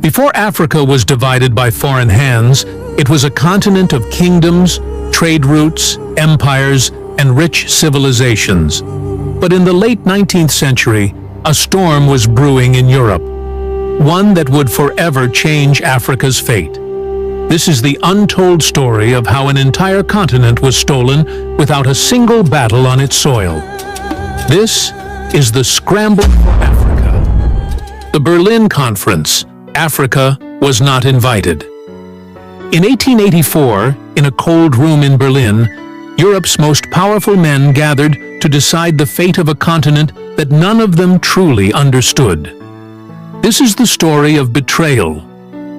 Before Africa was divided by foreign hands, it was a continent of kingdoms, trade routes, empires, and rich civilizations. But in the late 19th century, a storm was brewing in Europe, one that would forever change Africa's fate. This is the untold story of how an entire continent was stolen without a single battle on its soil. This is the scramble for Africa. The Berlin Conference. Africa was not invited. In 1884, in a cold room in Berlin, Europe's most powerful men gathered to decide the fate of a continent that none of them truly understood. This is the story of betrayal,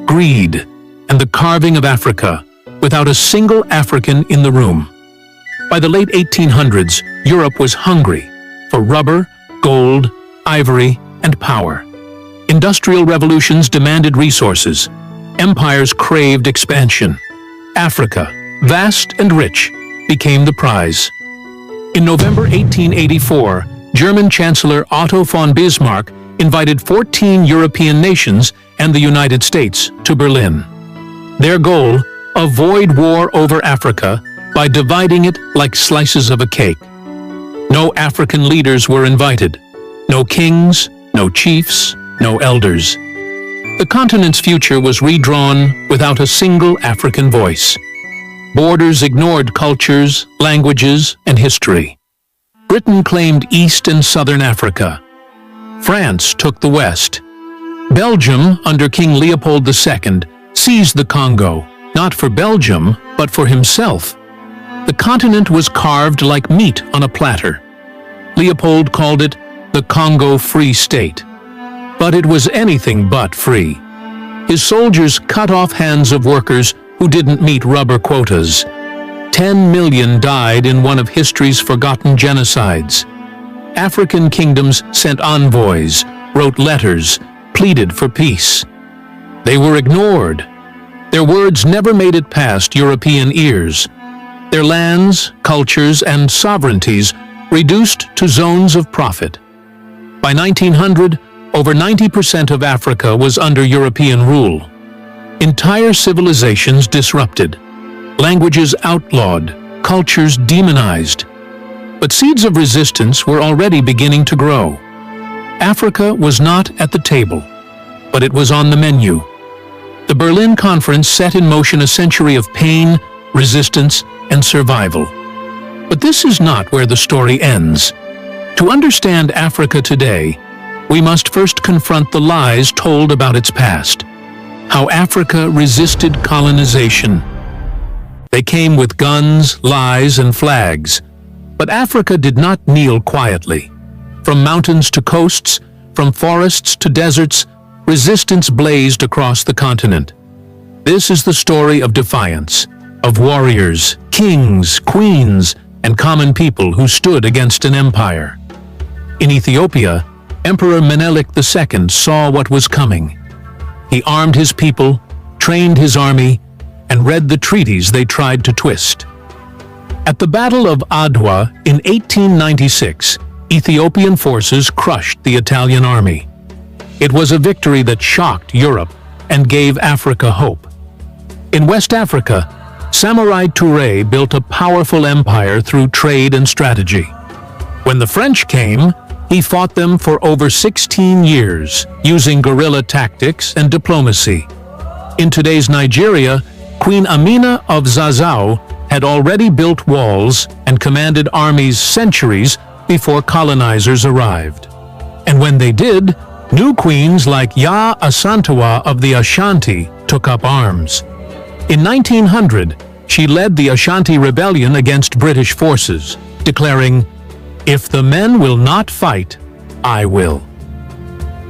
greed, and the carving of Africa, without a single African in the room. By the late 1800s, Europe was hungry for rubber, gold, ivory, and power. Industrial revolutions demanded resources. Empires craved expansion. Africa, vast and rich, became the prize. In November 1884, German Chancellor Otto von Bismarck invited 14 European nations and the United States to Berlin. Their goal, avoid war over Africa by dividing it like slices of a cake. No African leaders were invited. No kings, no chiefs, no elders. The continent's future was redrawn without a single African voice. Borders ignored cultures, languages, and history. Britain claimed East and Southern Africa. France took the West. Belgium, under King Leopold II, seized the Congo, not for Belgium, but for himself. The continent was carved like meat on a platter. Leopold called it the Congo Free State. But it was anything but free. His soldiers cut off hands of workers who didn't meet rubber quotas. 10 million died in one of history's forgotten genocides. African kingdoms sent envoys, wrote letters, pleaded for peace. They were ignored. Their words never made it past European ears. Their lands, cultures, and sovereignties reduced to zones of profit. By 1900, over 90% of Africa was under European rule. Entire civilizations disrupted, languages outlawed, cultures demonized. But seeds of resistance were already beginning to grow. Africa was not at the table, but it was on the menu. The Berlin Conference set in motion a century of pain, resistance, and survival. But this is not where the story ends. To understand Africa today, we must first confront the lies told about its past. How Africa resisted colonization. They came with guns, lies, and flags. But Africa did not kneel quietly. From mountains to coasts, from forests to deserts, resistance blazed across the continent. This is the story of defiance, of warriors, kings, queens, and common people who stood against an empire. In Ethiopia, Emperor Menelik II saw what was coming. He armed his people, trained his army, and read the treaties they tried to twist. At the Battle of Adwa in 1896, Ethiopian forces crushed the Italian army. It was a victory that shocked Europe and gave Africa hope. In West Africa, Samurai Touré built a powerful empire through trade and strategy. When the French came, he fought them for over 16 years, using guerrilla tactics and diplomacy. In today's Nigeria, Queen Amina of Zazzau had already built walls and commanded armies centuries before colonizers arrived. And when they did, new queens like Ya Asantewa of the Ashanti took up arms. In 1900, she led the Ashanti rebellion against British forces, declaring, "If the men will not fight, I will."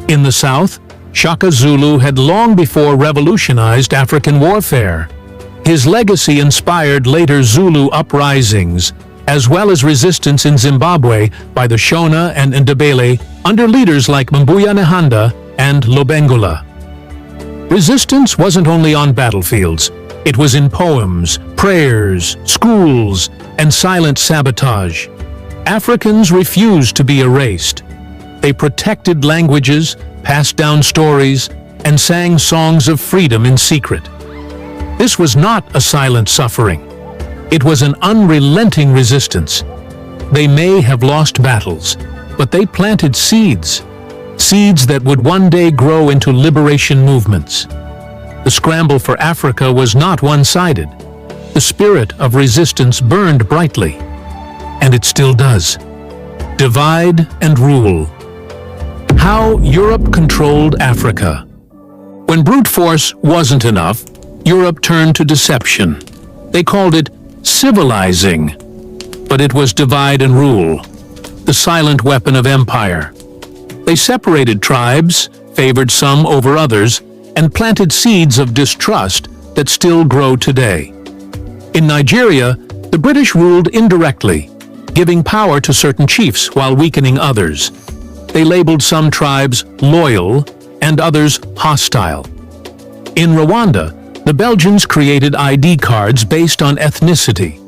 In the South, Shaka Zulu had long before revolutionized African warfare. His legacy inspired later Zulu uprisings, as well as resistance in Zimbabwe by the Shona and Ndebele under leaders like Mbuya Nehanda and Lobengula. Resistance wasn't only on battlefields. It was in poems, prayers, schools, and silent sabotage. Africans refused to be erased. They protected languages, passed down stories, and sang songs of freedom in secret. This was not a silent suffering. It was an unrelenting resistance. They may have lost battles, but they planted seeds that would one day grow into liberation movements. The scramble for Africa was not one-sided. The spirit of resistance burned brightly, and it still does. Divide and rule. How Europe controlled Africa. When brute force wasn't enough, Europe turned to deception. They called it civilizing, but it was divide and rule, the silent weapon of empire. They separated tribes, favored some over others, and planted seeds of distrust that still grow today. In Nigeria, the British ruled indirectly, giving power to certain chiefs while weakening others. They labeled some tribes loyal and others hostile. In Rwanda, the Belgians created ID cards based on ethnicity,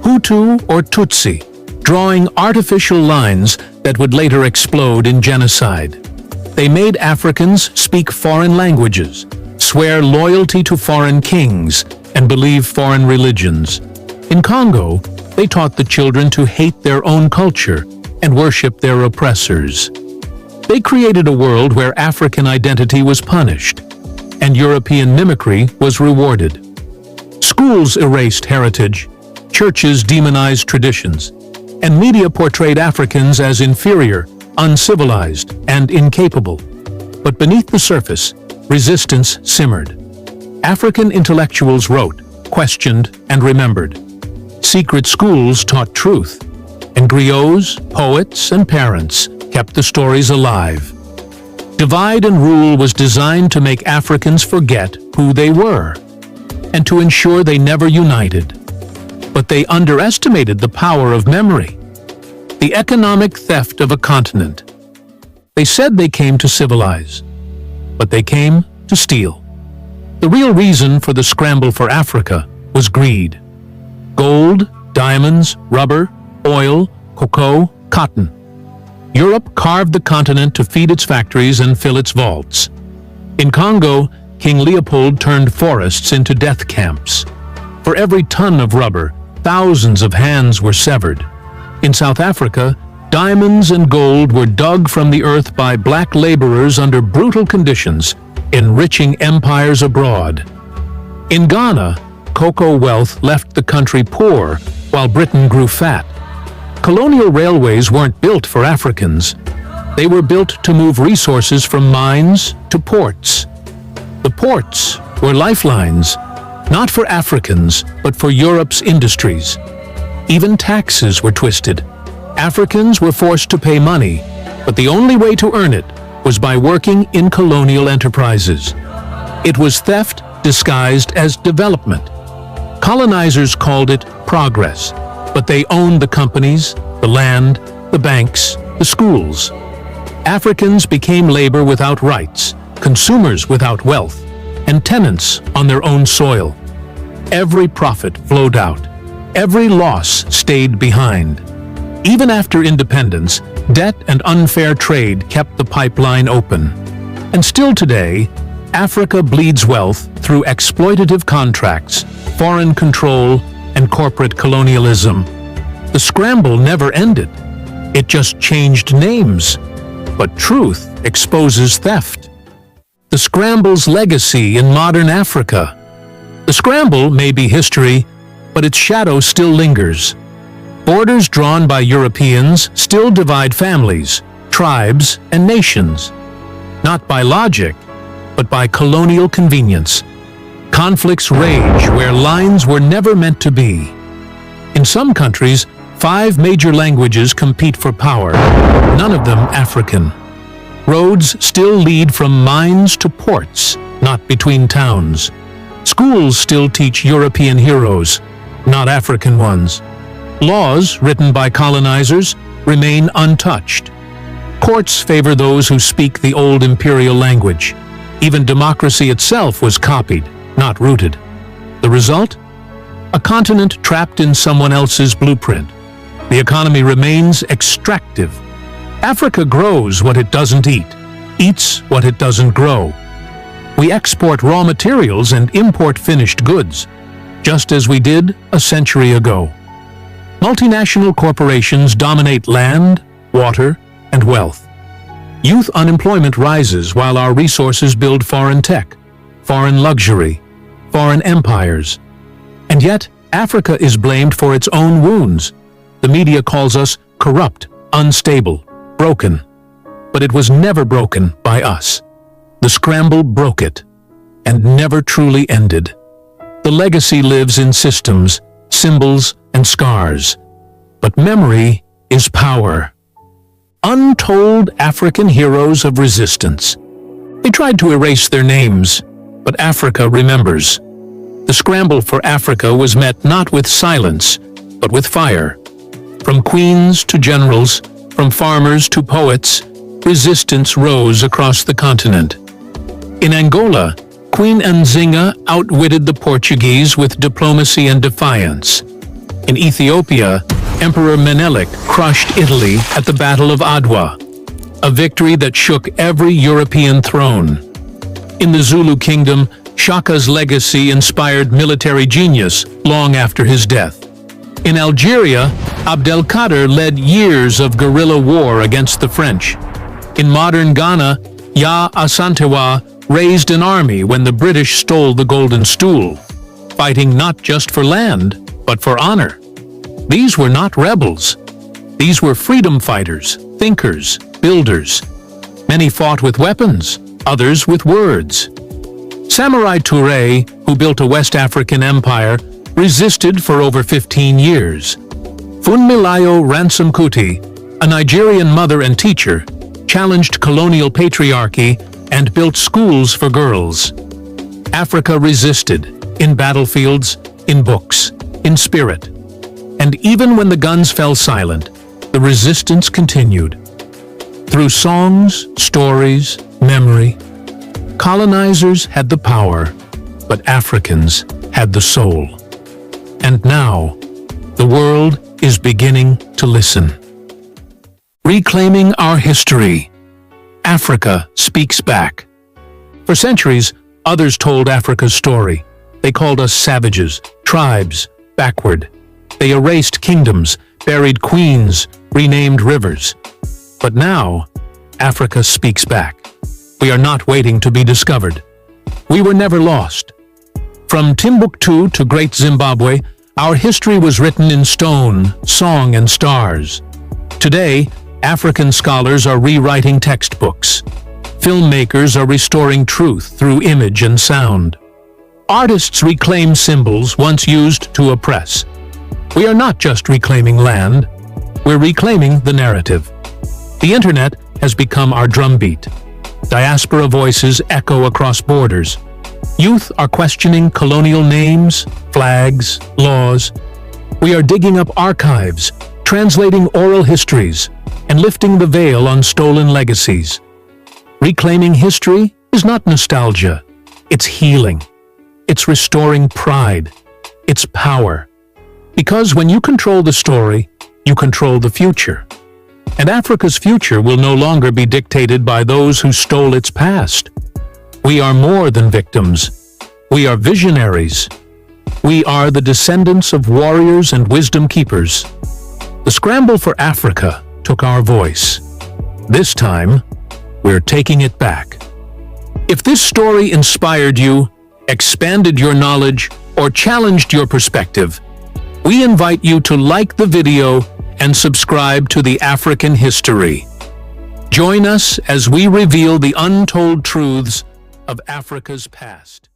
Hutu or Tutsi, drawing artificial lines that would later explode in genocide. They made Africans speak foreign languages, swear loyalty to foreign kings, and believe foreign religions. In Congo, they taught the children to hate their own culture and worship their oppressors. They created a world where African identity was punished, and European mimicry was rewarded. Schools erased heritage, churches demonized traditions, and media portrayed Africans as inferior, uncivilized, and incapable. But beneath the surface, resistance simmered. African intellectuals wrote, questioned, and remembered. Secret schools taught truth, and griots, poets, and parents kept the stories alive. Divide and rule was designed to make Africans forget who they were, and to ensure they never united. But they underestimated the power of memory, the economic theft of a continent. They said they came to civilize, but they came to steal. The real reason for the scramble for Africa was greed. Gold, diamonds, rubber, oil, cocoa, cotton. Europe carved the continent to feed its factories and fill its vaults. In Congo, King Leopold turned forests into death camps. For every ton of rubber, thousands of hands were severed. In South Africa, diamonds and gold were dug from the earth by black laborers under brutal conditions, enriching empires abroad. In Ghana, cocoa wealth left the country poor while Britain grew fat. Colonial railways weren't built for Africans. They were built to move resources from mines to ports. The ports were lifelines, not for Africans, but for Europe's industries. Even taxes were twisted. Africans were forced to pay money, but the only way to earn it was by working in colonial enterprises. It was theft disguised as development. Colonizers called it progress, but they owned the companies, the land, the banks, the schools. Africans became labor without rights, consumers without wealth, and tenants on their own soil. Every profit flowed out. Every loss stayed behind. Even after independence, debt and unfair trade kept the pipeline open. And still today, Africa bleeds wealth through exploitative contracts, foreign control, and corporate colonialism. The scramble never ended. It just changed names. But truth exposes theft. The scramble's legacy in modern Africa. The scramble may be history, but its shadow still lingers. Borders drawn by Europeans still divide families, tribes, and nations. Not by logic, but by colonial convenience. Conflicts rage where lines were never meant to be. In some countries, 5 major languages compete for power, none of them African. Roads still lead from mines to ports, not between towns. Schools still teach European heroes, not African ones. Laws written by colonizers remain untouched. Courts favor those who speak the old imperial language. Even democracy itself was copied, not rooted. The result? A continent trapped in someone else's blueprint. The economy remains extractive. Africa grows what it doesn't eat, eats what it doesn't grow. We export raw materials and import finished goods, just as we did a century ago. Multinational corporations dominate land, water, and wealth. Youth unemployment rises while our resources build foreign tech, foreign luxury, foreign empires. And yet, Africa is blamed for its own wounds. The media calls us corrupt, unstable, broken. But it was never broken by us. The scramble broke it, and never truly ended. The legacy lives in systems, symbols, and scars. But memory is power. Untold African heroes of resistance. They tried to erase their names, but Africa remembers. The scramble for Africa was met not with silence, but with fire. From queens to generals, from farmers to poets, resistance rose across the continent. In Angola, Queen Nzinga outwitted the Portuguese with diplomacy and defiance. In Ethiopia, Emperor Menelik crushed Italy at the Battle of Adwa, a victory that shook every European throne. In the Zulu kingdom, Shaka's legacy inspired military genius long after his death. In Algeria, Abdelkader led years of guerrilla war against the French. In modern Ghana, Ya Asantewa raised an army when the British stole the Golden Stool, fighting not just for land, but for honor. These were not rebels. These were freedom fighters, thinkers, builders. Many fought with weapons, others with words. Samurai Touré, who built a West African empire, resisted for over 15 years. Funmilayo Ransome Kuti, a Nigerian mother and teacher, challenged colonial patriarchy and built schools for girls. Africa resisted, in battlefields, in books, in spirit. And even when the guns fell silent, the resistance continued. Through songs, stories, memory, colonizers had the power, but Africans had the soul. And now, the world is beginning to listen. Reclaiming our history. Africa speaks back. For centuries, others told Africa's story. They called us savages, tribes, backward. They erased kingdoms, buried queens, renamed rivers. But now, Africa speaks back. We are not waiting to be discovered. We were never lost. From Timbuktu to Great Zimbabwe, our history was written in stone, song, and stars. Today, African scholars are rewriting textbooks. Filmmakers are restoring truth through image and sound. Artists reclaim symbols once used to oppress. We are not just reclaiming land, we're reclaiming the narrative. The internet has become our drumbeat. Diaspora voices echo across borders. Youth are questioning colonial names, flags, laws. We are digging up archives, translating oral histories, and lifting the veil on stolen legacies. Reclaiming history is not nostalgia. It's healing. It's restoring pride. It's power. Because when you control the story, you control the future. And Africa's future will no longer be dictated by those who stole its past. We are more than victims. We are visionaries. We are the descendants of warriors and wisdom keepers. The scramble for Africa took our voice. This time, we're taking it back. If this story inspired you, expanded your knowledge, or challenged your perspective, we invite you to like the video and subscribe to The African History. Join us as we reveal the untold truths of Africa's past.